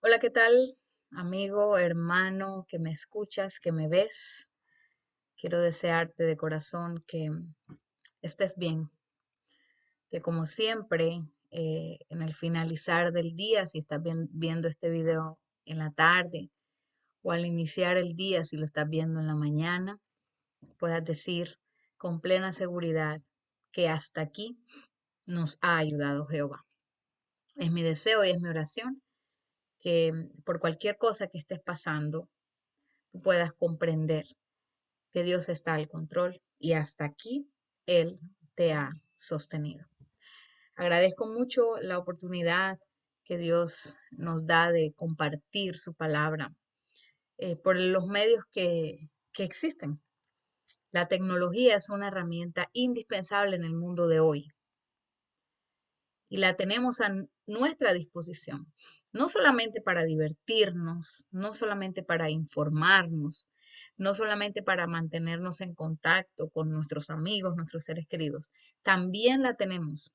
Hola, ¿qué tal, amigo, hermano, que me escuchas, que me ves? Quiero desearte de corazón que estés bien, que como siempre, en el finalizar del día, si estás viendo este video en la tarde o al iniciar el día, si lo estás viendo en la mañana, puedas decir con plena seguridad que hasta aquí nos ha ayudado Jehová. Es mi deseo y es mi oración que por cualquier cosa que estés pasando, tú puedas comprender que Dios está al control y hasta aquí Él te ha sostenido. Agradezco mucho la oportunidad que Dios nos da de compartir su palabra por los medios que existen. La tecnología es una herramienta indispensable en el mundo de hoy y la tenemos a nuestra disposición, no solamente para divertirnos, no solamente para informarnos, no solamente para mantenernos en contacto con nuestros amigos, nuestros seres queridos, también la tenemos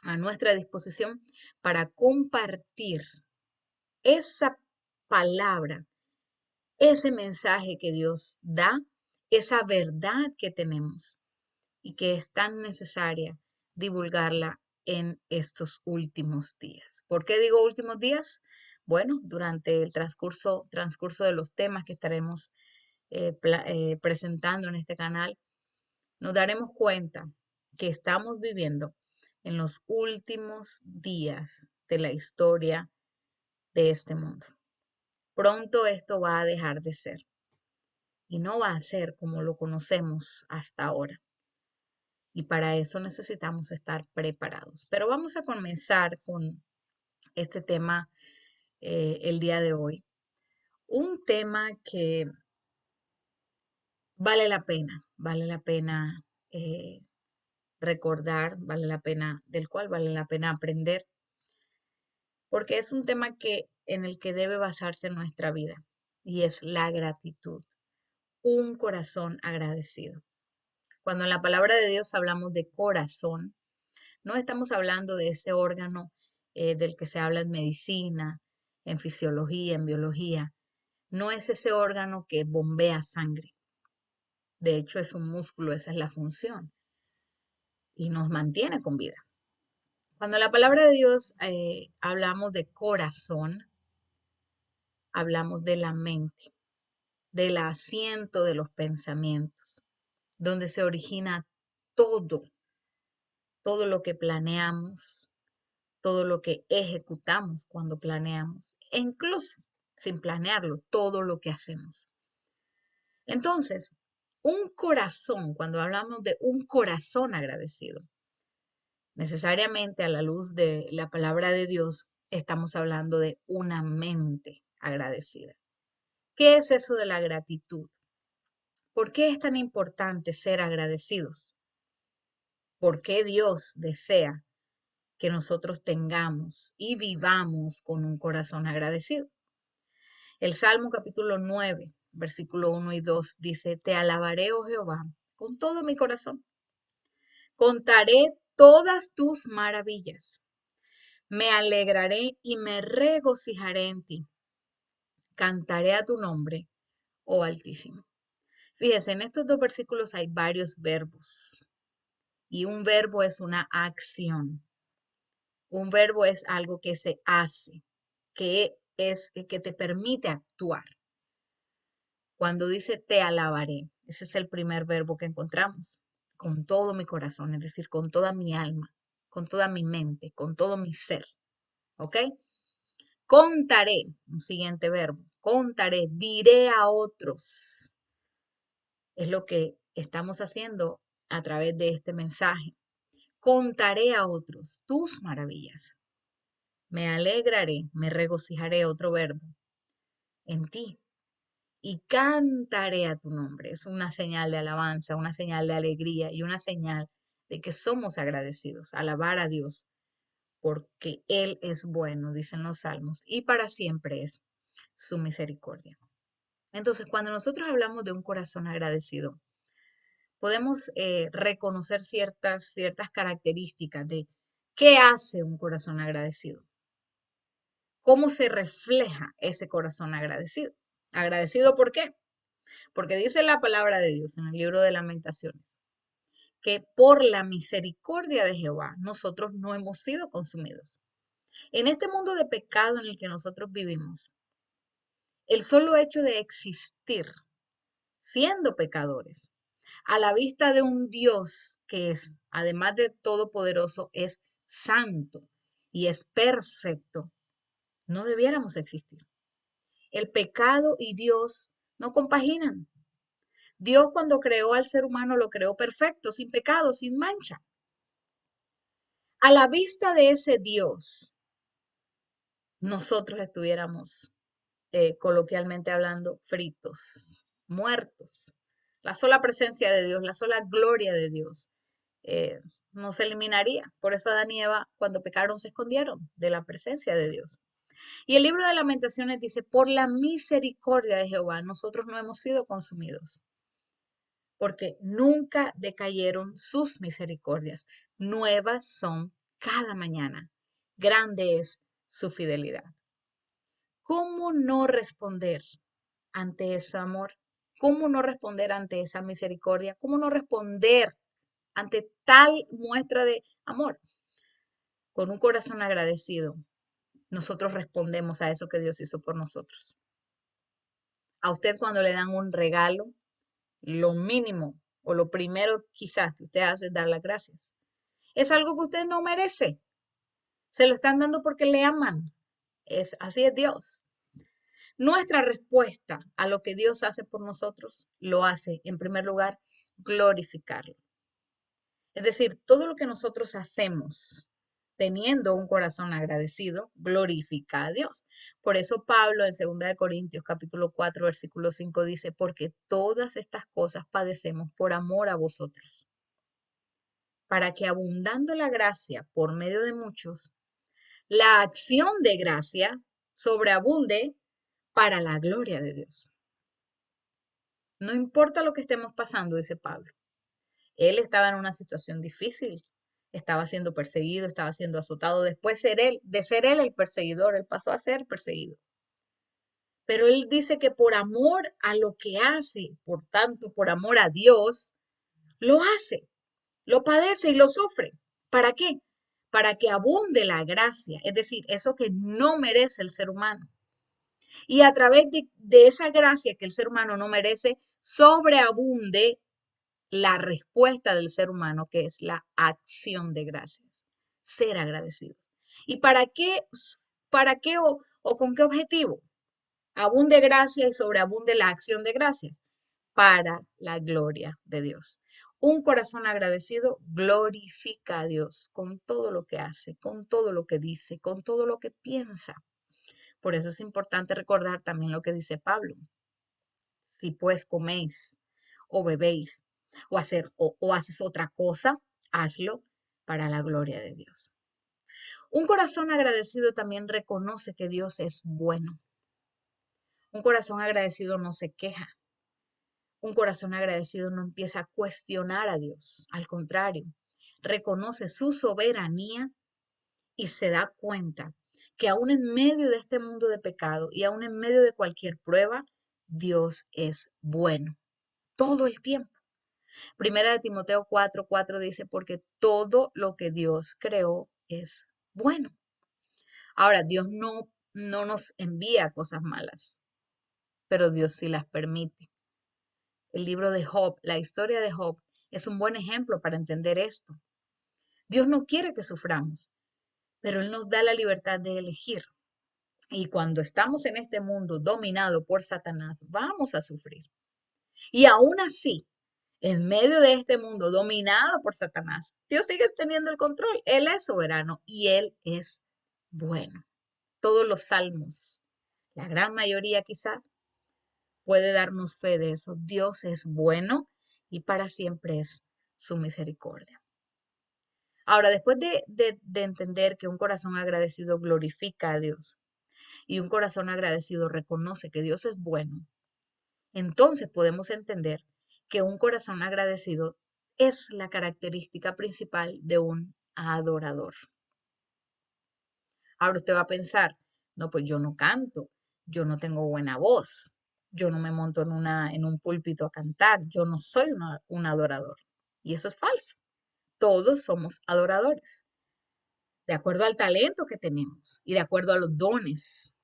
a nuestra disposición para compartir esa palabra, ese mensaje que Dios da, esa verdad que tenemos y que es tan necesaria divulgarla en estos últimos días. ¿Por qué digo últimos días? Bueno, durante el transcurso de los temas que estaremos presentando en este canal, nos daremos cuenta que estamos viviendo en los últimos días de la historia de este mundo. Pronto esto va a dejar de ser y no va a ser como lo conocemos hasta ahora. Y para eso necesitamos estar preparados. Pero vamos a comenzar con este tema el día de hoy. Un tema que vale la pena recordar, del cual vale la pena aprender, porque es un tema en el que debe basarse nuestra vida, y es la gratitud, un corazón agradecido. Cuando en la palabra de Dios hablamos de corazón, no estamos hablando de ese órgano del que se habla en medicina, en fisiología, en biología. No es ese órgano que bombea sangre. De hecho, es un músculo, esa es la función y nos mantiene con vida. Cuando en la palabra de Dios hablamos de corazón, hablamos de la mente, del asiento de los pensamientos, donde se origina todo, todo lo que planeamos, todo lo que ejecutamos cuando planeamos, e incluso sin planearlo, todo lo que hacemos. Entonces, un corazón, cuando hablamos de un corazón agradecido, necesariamente a la luz de la palabra de Dios, estamos hablando de una mente agradecida. ¿Qué es eso de la gratitud? ¿Por qué es tan importante ser agradecidos? ¿Por qué Dios desea que nosotros tengamos y vivamos con un corazón agradecido? El Salmo capítulo 9, versículo 1 y 2 dice, Te alabaré, oh Jehová, con todo mi corazón. Contaré todas tus maravillas. Me alegraré y me regocijaré en ti. Cantaré a tu nombre, oh Altísimo. Fíjese, en estos dos versículos hay varios verbos y un verbo es una acción. Un verbo es algo que se hace, que te permite actuar. Cuando dice te alabaré, ese es el primer verbo que encontramos, con todo mi corazón, es decir, con toda mi alma, con toda mi mente, con todo mi ser. ¿Ok? Contaré, un siguiente verbo, contaré, diré a otros. Es lo que estamos haciendo a través de este mensaje. Contaré a otros tus maravillas. Me alegraré, me regocijaré, otro verbo, en ti. Y cantaré a tu nombre. Es una señal de alabanza, una señal de alegría y una señal de que somos agradecidos. Alabar a Dios porque Él es bueno, dicen los salmos, y para siempre es su misericordia. Entonces, cuando nosotros hablamos de un corazón agradecido, podemos reconocer ciertas características de qué hace un corazón agradecido. ¿Cómo se refleja ese corazón agradecido? ¿Agradecido por qué? Porque dice la palabra de Dios en el libro de Lamentaciones, que por la misericordia de Jehová nosotros no hemos sido consumidos. En este mundo de pecado en el que nosotros vivimos, el solo hecho de existir siendo pecadores, a la vista de un Dios que es, además de todopoderoso, es santo y es perfecto, no debiéramos existir. El pecado y Dios no compaginan. Dios cuando creó al ser humano lo creó perfecto, sin pecado, sin mancha. A la vista de ese Dios, nosotros estuviéramos, coloquialmente hablando, fritos, muertos. La sola presencia de Dios, la sola gloria de Dios eh, nos eliminaría. Por eso Adán y Eva, cuando pecaron, se escondieron de la presencia de Dios. Y el libro de Lamentaciones dice, por la misericordia de Jehová, nosotros no hemos sido consumidos, porque nunca decayeron sus misericordias. Nuevas son cada mañana. Grande es su fidelidad. ¿Cómo no responder ante ese amor? ¿Cómo no responder ante esa misericordia? ¿Cómo no responder ante tal muestra de amor? Con un corazón agradecido, nosotros respondemos a eso que Dios hizo por nosotros. A usted cuando le dan un regalo, lo mínimo o lo primero quizás que usted hace es dar las gracias. Es algo que usted no merece. Se lo están dando porque le aman. Así es Dios. Nuestra respuesta a lo que Dios hace por nosotros lo hace, en primer lugar, glorificarlo. Es decir, todo lo que nosotros hacemos teniendo un corazón agradecido, glorifica a Dios. Por eso Pablo en 2 Corintios capítulo 4 versículo 5 dice, porque todas estas cosas padecemos por amor a vosotros, para que abundando la gracia por medio de muchos, la acción de gracia sobreabunde para la gloria de Dios. No importa lo que estemos pasando, dice Pablo. Él estaba en una situación difícil, estaba siendo perseguido, estaba siendo azotado. Después de ser él el perseguidor, él pasó a ser perseguido. Pero él dice que por amor a lo que hace, por tanto, por amor a Dios, lo hace, lo padece y lo sufre. ¿Para qué? Para que abunde la gracia, es decir, eso que no merece el ser humano. Y a través de esa gracia que el ser humano no merece, sobreabunde la respuesta del ser humano, que es la acción de gracias, ser agradecido. ¿Y para qué? ¿Para qué o con qué objetivo? Abunde gracia y sobreabunde la acción de gracias para la gloria de Dios. Un corazón agradecido glorifica a Dios con todo lo que hace, con todo lo que dice, con todo lo que piensa. Por eso es importante recordar también lo que dice Pablo. Si pues coméis o bebéis o haces otra cosa, hazlo para la gloria de Dios. Un corazón agradecido también reconoce que Dios es bueno. Un corazón agradecido no se queja. Un corazón agradecido no empieza a cuestionar a Dios. Al contrario, reconoce su soberanía y se da cuenta que aún en medio de este mundo de pecado y aún en medio de cualquier prueba, Dios es bueno todo el tiempo. Primera de Timoteo 4:4 dice, porque todo lo que Dios creó es bueno. Ahora, Dios no nos envía cosas malas, pero Dios sí las permite. El libro de Job, la historia de Job, es un buen ejemplo para entender esto. Dios no quiere que suframos, pero Él nos da la libertad de elegir. Y cuando estamos en este mundo dominado por Satanás, vamos a sufrir. Y aún así, en medio de este mundo dominado por Satanás, Dios sigue teniendo el control. Él es soberano y Él es bueno. Todos los salmos, la gran mayoría quizá, puede darnos fe de eso. Dios es bueno y para siempre es su misericordia. Ahora, después de entender que un corazón agradecido glorifica a Dios y un corazón agradecido reconoce que Dios es bueno, entonces podemos entender que un corazón agradecido es la característica principal de un adorador. Ahora usted va a pensar, No, pues yo no canto, yo no tengo buena voz, yo no me monto en un púlpito a cantar, yo no soy un adorador. Y eso es falso. Todos somos adoradores, de acuerdo al talento que tenemos y de acuerdo a los dones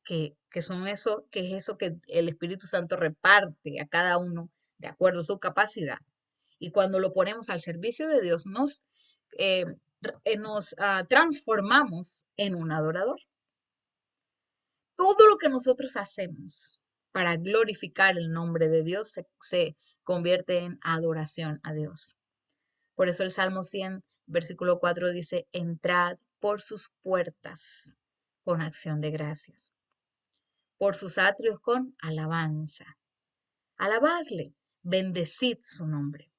que son eso, que es eso que el Espíritu Santo reparte a cada uno de acuerdo a su capacidad. Y cuando lo ponemos al servicio de Dios, eh, nos transformamos en un adorador. Todo lo que nosotros hacemos para glorificar el nombre de Dios se convierte en adoración a Dios. Por eso el Salmo 100, versículo 4 dice, entrad por sus puertas con acción de gracias, por sus atrios con alabanza. Alabadle, bendecid su nombre.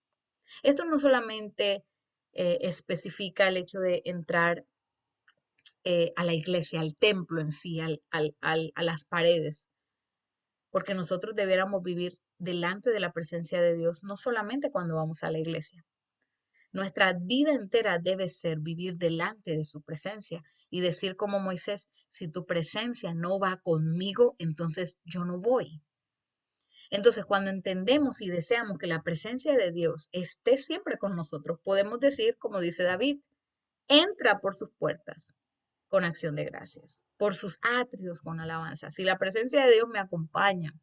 Esto no solamente especifica el hecho de entrar a la iglesia, al templo en sí, a las paredes, porque nosotros debiéramos vivir delante de la presencia de Dios, no solamente cuando vamos a la iglesia. Nuestra vida entera debe ser vivir delante de su presencia y decir como Moisés, si tu presencia no va conmigo, entonces yo no voy. Entonces, cuando entendemos y deseamos que la presencia de Dios esté siempre con nosotros, podemos decir, como dice David, entra por sus puertas con acción de gracias, por sus atrios con alabanza. Si la presencia de Dios me acompaña,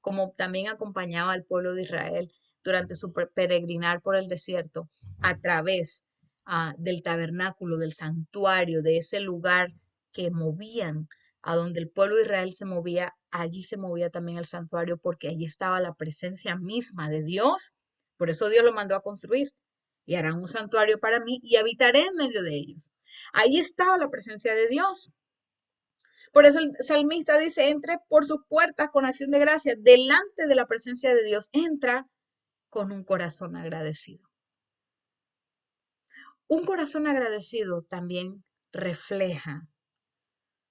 como también acompañaba al pueblo de Israel durante su peregrinar por el desierto, a través del tabernáculo, del santuario, de ese lugar que movían, a donde el pueblo de Israel se movía, allí se movía también el santuario porque allí estaba la presencia misma de Dios. Por eso Dios lo mandó a construir. Y harán un santuario para mí y habitaré en medio de ellos. Ahí estaba la presencia de Dios. Por eso el salmista dice, entre por sus puertas con acción de gracia, delante de la presencia de Dios, entra con un corazón agradecido. Un corazón agradecido también refleja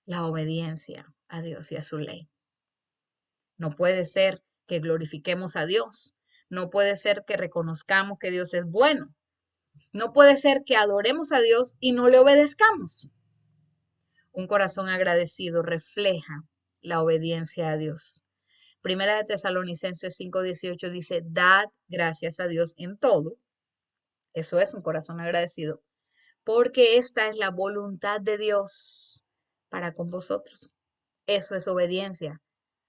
la obediencia a Dios y a su ley. No puede ser que glorifiquemos a Dios. No puede ser que reconozcamos que Dios es bueno. No puede ser que adoremos a Dios y no le obedezcamos. Un corazón agradecido refleja la obediencia a Dios. Primera de Tesalonicenses 5:18 dice, dad gracias a Dios en todo. Eso es un corazón agradecido, porque esta es la voluntad de Dios para con vosotros. Eso es obediencia.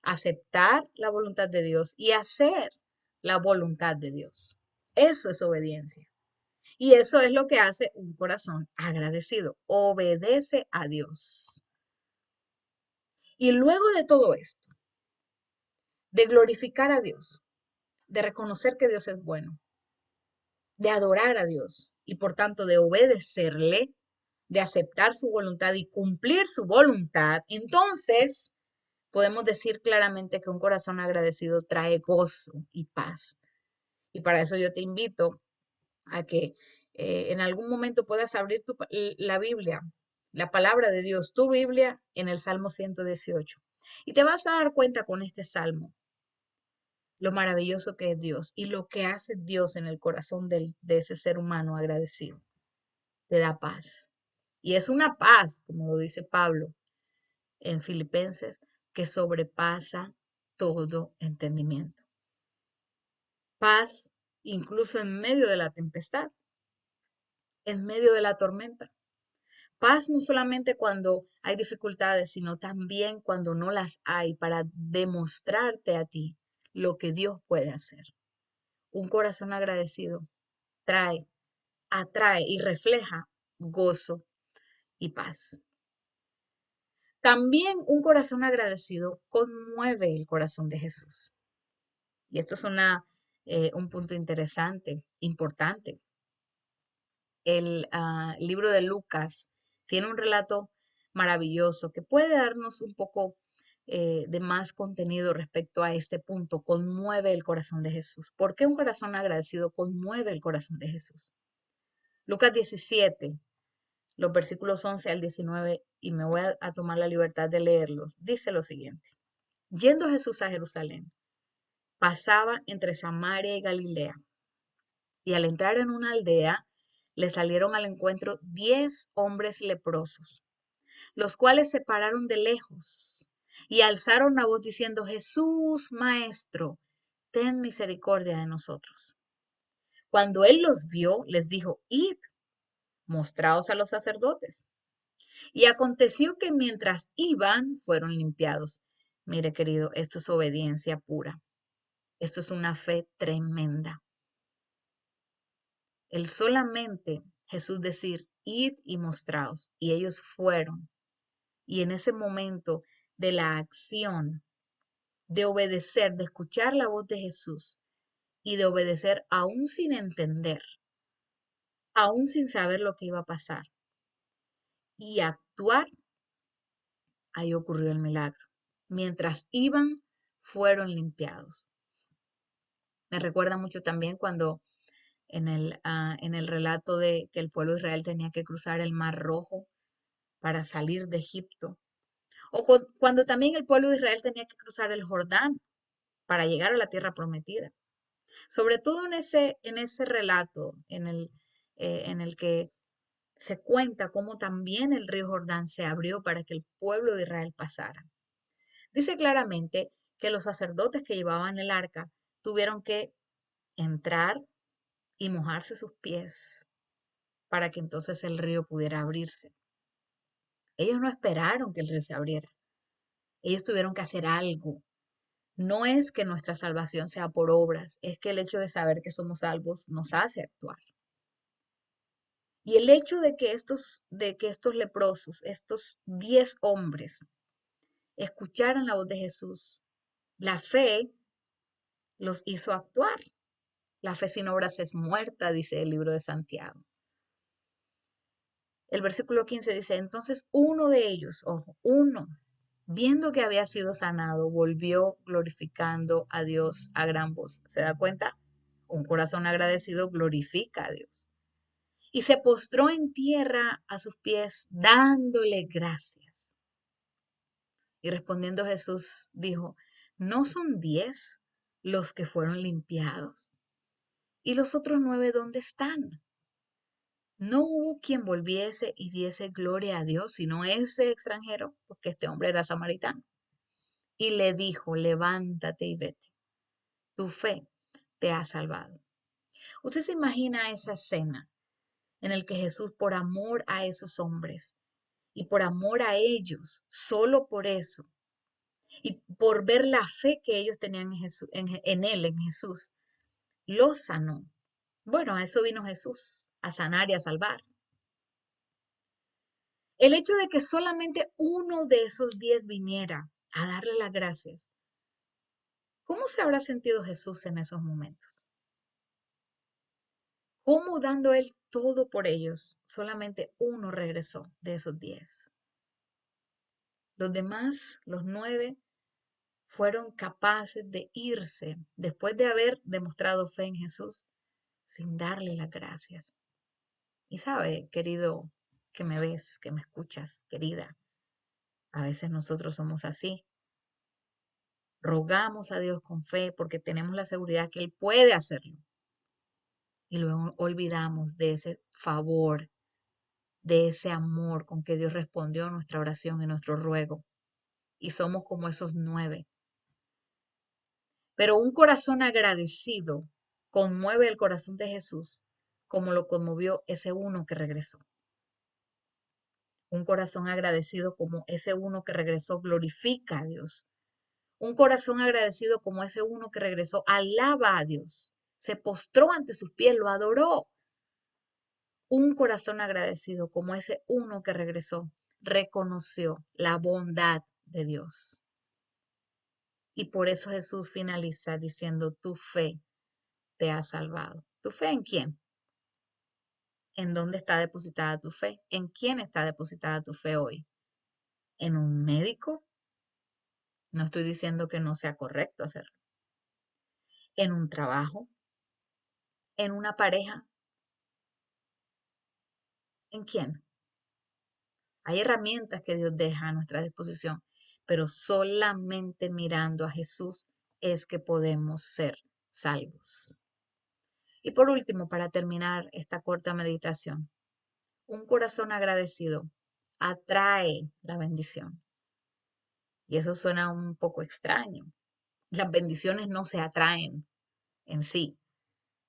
Aceptar la voluntad de Dios y hacer la voluntad de Dios. Eso es obediencia. Y eso es lo que hace un corazón agradecido. Obedece a Dios. Y luego de todo esto, de glorificar a Dios, de reconocer que Dios es bueno, de adorar a Dios y por tanto de obedecerle, de aceptar su voluntad y cumplir su voluntad, entonces podemos decir claramente que un corazón agradecido trae gozo y paz. Y para eso yo te invito a que en algún momento puedas abrir la Biblia, la palabra de Dios, tu Biblia, en el Salmo 118. Y te vas a dar cuenta con este salmo lo maravilloso que es Dios y lo que hace Dios en el corazón de ese ser humano agradecido. Te da paz. Y es una paz, como lo dice Pablo en Filipenses, que sobrepasa todo entendimiento. Paz incluso en medio de la tempestad, en medio de la tormenta. Paz no solamente cuando hay dificultades, sino también cuando no las hay para demostrarte a ti lo que Dios puede hacer. Un corazón agradecido trae, atrae y refleja gozo y paz. También un corazón agradecido conmueve el corazón de Jesús. Y esto es un punto interesante, importante. El libro de Lucas tiene un relato maravilloso que puede darnos un poco de más contenido respecto a este punto. Conmueve el corazón de Jesús. ¿Por qué un corazón agradecido conmueve el corazón de Jesús? Lucas 17, los versículos 11 al 19, y me voy a tomar la libertad de leerlos. Dice lo siguiente. Yendo Jesús a Jerusalén, pasaba entre Samaria y Galilea, y al entrar en una aldea, le salieron al encuentro 10 hombres leprosos, los cuales se pararon de lejos y alzaron una voz diciendo, Jesús, Maestro, ten misericordia de nosotros. Cuando él los vio, les dijo, id, mostraos a los sacerdotes. Y aconteció que mientras iban, fueron limpiados. Mire, querido, esto es obediencia pura. Esto es una fe tremenda. El solamente Jesús decir, id y mostraos. Y ellos fueron. Y en ese momento de la acción, de obedecer, de escuchar la voz de Jesús y de obedecer aún sin entender, aún sin saber lo que iba a pasar y actuar, ahí ocurrió el milagro. Mientras iban, fueron limpiados. Me recuerda mucho también cuando en el relato de que el pueblo de Israel tenía que cruzar el Mar Rojo para salir de Egipto. O cuando también el pueblo de Israel tenía que cruzar el Jordán para llegar a la tierra prometida. Sobre todo en ese relato en el que se cuenta cómo también el río Jordán se abrió para que el pueblo de Israel pasara. Dice claramente que los sacerdotes que llevaban el arca tuvieron que entrar y mojarse sus pies para que entonces el río pudiera abrirse. Ellos no esperaron que el río se abriera. Ellos tuvieron que hacer algo. No es que nuestra salvación sea por obras, es que el hecho de saber que somos salvos nos hace actuar. Y el hecho de que estos leprosos, estos 10 hombres, escucharan la voz de Jesús, la fe los hizo actuar. La fe sin obras es muerta, dice el libro de Santiago. El versículo 15 dice, entonces uno de ellos, ojo, uno, viendo que había sido sanado, volvió glorificando a Dios a gran voz. ¿Se da cuenta? Un corazón agradecido glorifica a Dios. Y se postró en tierra a sus pies, dándole gracias. Y respondiendo Jesús dijo, ¿no son 10 los que fueron limpiados? ¿Y los otros 9 dónde están? No hubo quien volviese y diese gloria a Dios, sino ese extranjero, porque este hombre era samaritano. Y le dijo, levántate y vete, tu fe te ha salvado. Usted se imagina esa escena en el que Jesús, por amor a esos hombres y por amor a ellos, solo por eso, y por ver la fe que ellos tenían en, Jesús, en Él, en Jesús, los sanó. Bueno, a eso vino Jesús, a sanar y a salvar. El hecho de que solamente uno de esos 10 viniera a darle las gracias, ¿cómo se habrá sentido Jesús en esos momentos? ¿Cómo dando Él todo por ellos, solamente uno regresó de esos 10? Los demás, los 9, fueron capaces de irse después de haber demostrado fe en Jesús sin darle las gracias. Y sabe, querido, que me ves, que me escuchas, querida, a veces nosotros somos así. Rogamos a Dios con fe porque tenemos la seguridad que Él puede hacerlo. Y luego olvidamos de ese favor, de ese amor con que Dios respondió a nuestra oración y nuestro ruego. Y somos como esos 9. Pero un corazón agradecido conmueve el corazón de Jesús como lo conmovió ese uno que regresó. Un corazón agradecido como ese uno que regresó glorifica a Dios. Un corazón agradecido como ese uno que regresó alaba a Dios. Se postró ante sus pies, lo adoró. Un corazón agradecido como ese uno que regresó reconoció la bondad de Dios. Y por eso Jesús finaliza diciendo, tu fe te ha salvado. ¿Tu fe en quién? ¿En dónde está depositada tu fe? ¿En quién está depositada tu fe hoy? ¿En un médico? No estoy diciendo que no sea correcto hacerlo. ¿En un trabajo? ¿En una pareja? ¿En quién? Hay herramientas que Dios deja a nuestra disposición, pero solamente mirando a Jesús es que podemos ser salvos. Y por último, para terminar esta corta meditación, un corazón agradecido atrae la bendición. Y eso suena un poco extraño. Las bendiciones no se atraen en sí.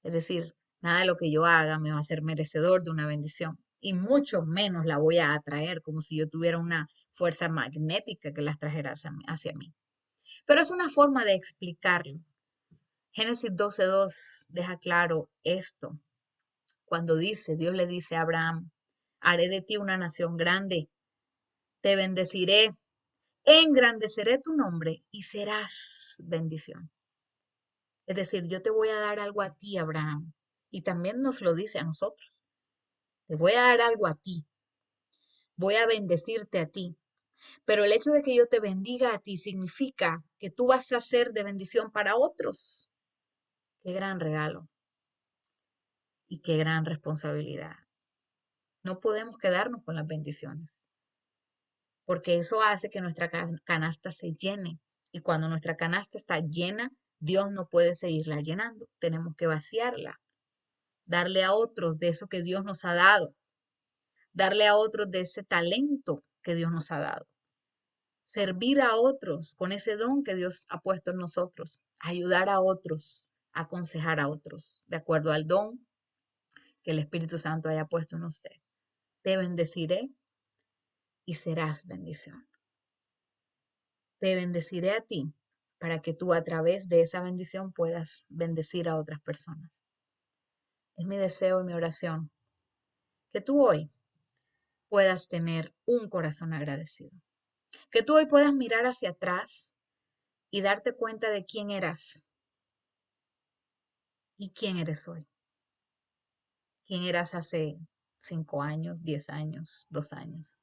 Es decir, nada de lo que yo haga me va a hacer merecedor de una bendición. Y mucho menos la voy a atraer como si yo tuviera una fuerza magnética que las trajera hacia mí. Pero es una forma de explicarlo. Génesis 12:2 deja claro esto. Cuando Dios le dice a Abraham, haré de ti una nación grande, te bendeciré, engrandeceré tu nombre y serás bendición. Es decir, yo te voy a dar algo a ti, Abraham. Y también nos lo dice a nosotros. Te voy a dar algo a ti. Voy a bendecirte a ti. Pero el hecho de que yo te bendiga a ti significa que tú vas a ser de bendición para otros. Qué gran regalo y qué gran responsabilidad. No podemos quedarnos con las bendiciones, porque eso hace que nuestra canasta se llene. Y cuando nuestra canasta está llena, Dios no puede seguirla llenando. Tenemos que vaciarla, darle a otros de eso que Dios nos ha dado, darle a otros de ese talento que Dios nos ha dado, servir a otros con ese don que Dios ha puesto en nosotros, ayudar a otros, aconsejar a otros, de acuerdo al don que el Espíritu Santo haya puesto en usted. Te bendeciré y serás bendición. Te bendeciré a ti para que tú a través de esa bendición puedas bendecir a otras personas. Es mi deseo y mi oración que tú hoy puedas tener un corazón agradecido, que tú hoy puedas mirar hacia atrás y darte cuenta de quién eras y quién eres hoy, quién eras hace 5 años, 10 años, 2 años.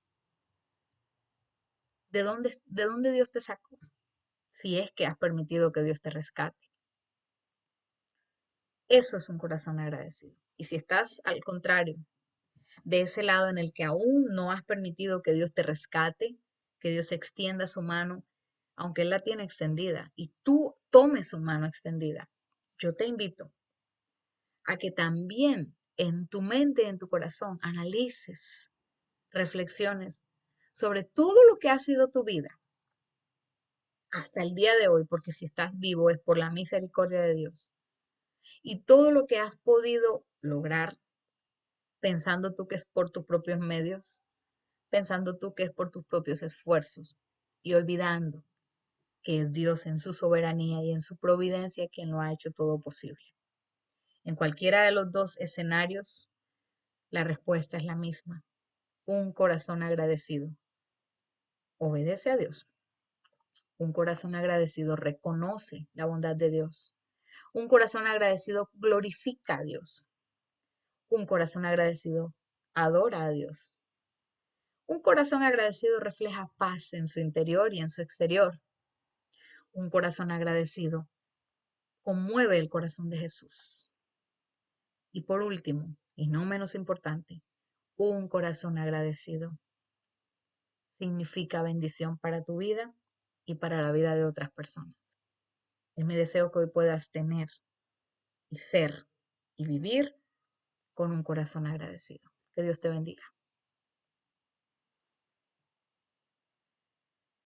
¿De dónde Dios te sacó? Si es que has permitido que Dios te rescate. Eso es un corazón agradecido. Y si estás al contrario, de ese lado en el que aún no has permitido que Dios te rescate, que Dios extienda su mano, aunque Él la tiene extendida, y tú tomes su mano extendida, yo te invito a que también en tu mente, en tu corazón, analices, reflexiones sobre todo lo que ha sido tu vida hasta el día de hoy, porque si estás vivo es por la misericordia de Dios, y todo lo que has podido lograr pensando tú que es por tus propios medios, pensando tú que es por tus propios esfuerzos y olvidando que es Dios en su soberanía y en su providencia quien lo ha hecho todo posible. En cualquiera de los dos escenarios, la respuesta es la misma. Un corazón agradecido obedece a Dios. Un corazón agradecido reconoce la bondad de Dios. Un corazón agradecido glorifica a Dios. Un corazón agradecido adora a Dios. Un corazón agradecido refleja paz en su interior y en su exterior. Un corazón agradecido conmueve el corazón de Jesús. Y por último, y no menos importante, un corazón agradecido significa bendición para tu vida y para la vida de otras personas. Es mi deseo que hoy puedas tener y ser y vivir con un corazón agradecido. Que Dios te bendiga.